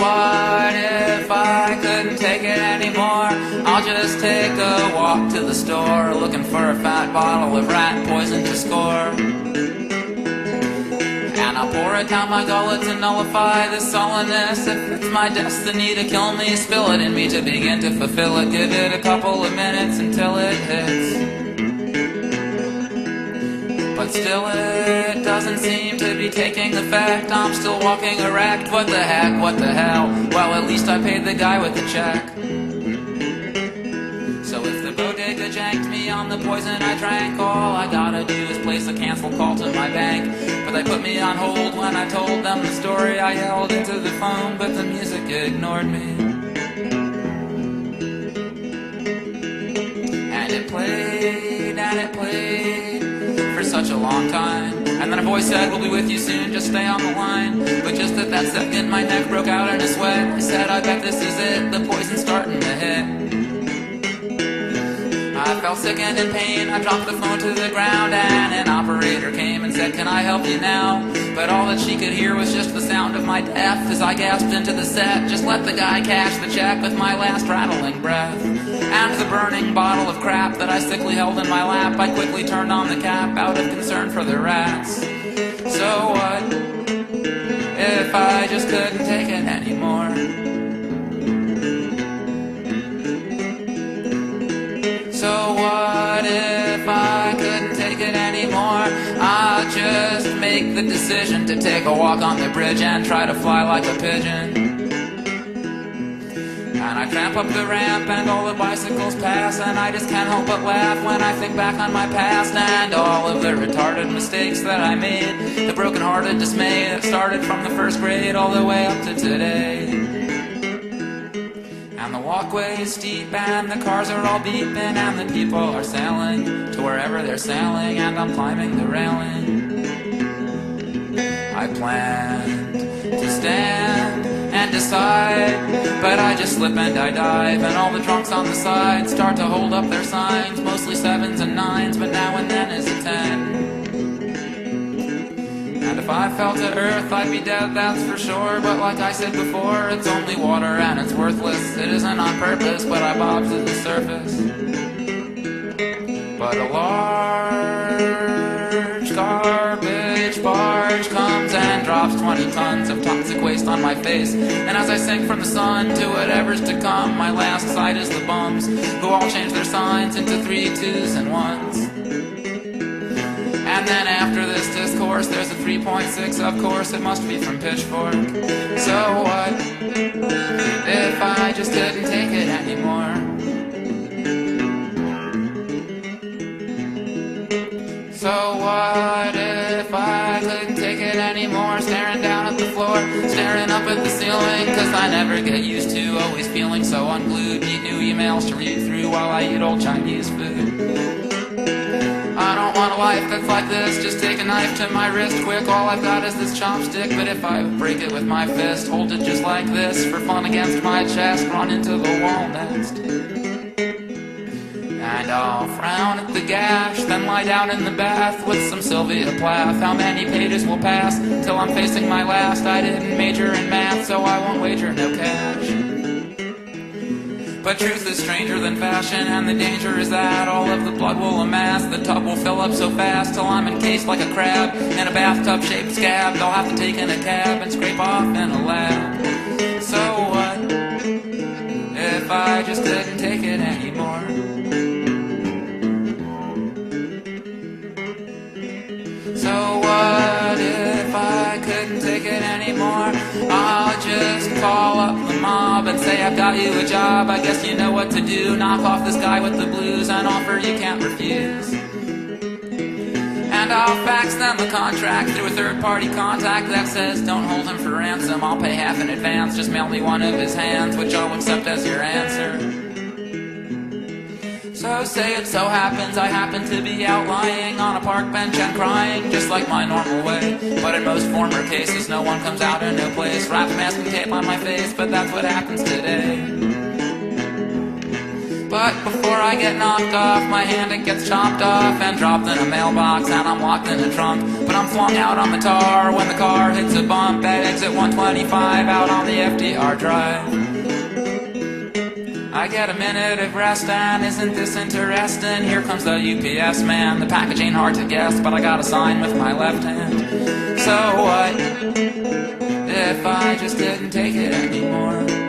what if I couldn't take it anymore? I'll just take a walk to the store, looking for a fat bottle of rat poison to score. And I'll pour it down my gullet to nullify this sullenness. If it's my destiny to kill me, spill it in me to begin to fulfill it. Give it a couple of minutes until it hits. But still it doesn't seem to be taking effect. I'm still walking erect. What the heck, what the hell? Well, at least I paid the guy with the check. So if the Bodega janked me on the poison I drank, all I gotta do is place a cancel call to my bank. But they put me on hold when I told them the story. I yelled into the phone, but the music ignored me. And it played, and it played for such a long time. And then a voice said, we'll be with you soon, just stay on the line. But just at that second my neck broke out in a sweat. I said, I bet this is it, the poison's starting to hit. I felt sick and in pain, I dropped the phone to the ground. And an operator came and said, can I help you now? But all that she could hear was just the sound of my death as I gasped into the set. Just let the guy cash the check with my last rattling breath. And the burning bottle of crap that I sickly held in my lap, I quickly turned on the cap out of concern for the rats. So what if I just couldn't take it anymore? So what if I couldn't take it anymore? I'll just make the decision to take a walk on the bridge and try to fly like a pigeon. And I tramp up the ramp and all the bicycles pass, and I just can't help but laugh when I think back on my past and all of the retarded mistakes that I made, the broken-hearted dismay that started from the first grade all the way up to today. And the walkway is steep and the cars are all beeping and the people are sailing to wherever they're sailing, and I'm climbing the railing. I planned to stand and decide, but I just slip and I dive, and all the drunks on the side start to hold up their signs, mostly 7s and 9s, but now and then is a 10. And if I fell to earth, I'd be dead, that's for sure. But like I said before, it's only water and it's worthless. It isn't on purpose, but I bob to the surface. But a large garbage barge comes and drops 20 tons of toxic waste on my face. And as I sink from the sun to whatever's to come, my last sight is the bums who all change their signs into 3, 2s, and 1s. And then after this discourse, there's a 3.6, of course, it must be from Pitchfork. So what if I just couldn't take it anymore? So what if I couldn't take it anymore? Staring down at the floor, staring up at the ceiling, cause I never get used to always feeling so unglued. Need new emails to read through while I eat old Chinese food. I don't want a life that's like this, just take a knife to my wrist quick. All I've got is this chopstick, but if I break it with my fist, hold it just like this for fun against my chest, run into the wall next. And I'll frown at the gash, then lie down in the bath with some Sylvia Plath. How many pages will pass till I'm facing my last? I didn't major in math, so I won't wager no cash. But truth is stranger than fashion, and the danger is that all of the blood will amass. The tub will fill up so fast till I'm encased like a crab in a bathtub-shaped scab. They'll have to take in a cab and scrape off in a lab. So what if I just couldn't take it anymore? So what if I couldn't take it anymore? I'll just call up the mob and say I've got you a job. I guess you know what to do. Knock off this guy with the blues, an offer you can't refuse. And I'll fax them the contract through a third-party contact that says don't hold him for ransom. I'll pay half in advance, just mail me one of his hands, which I'll accept as your answer. So say it so happens I happen to be out lying on a park bench and crying, just like my normal way. But in most former cases, no one comes out in no place. Wrapped masking tape on my face, but that's what happens today. But before I get knocked off, my hand it gets chopped off and dropped in a mailbox, and I'm locked in a trunk. But I'm flung out on the tar when the car hits a bump at exit 125 out on the FDR drive. I get a minute of rest, and isn't this interesting? Here comes the UPS man. The package ain't hard to guess, but I gotta sign with my left hand. So what if I just didn't take it anymore?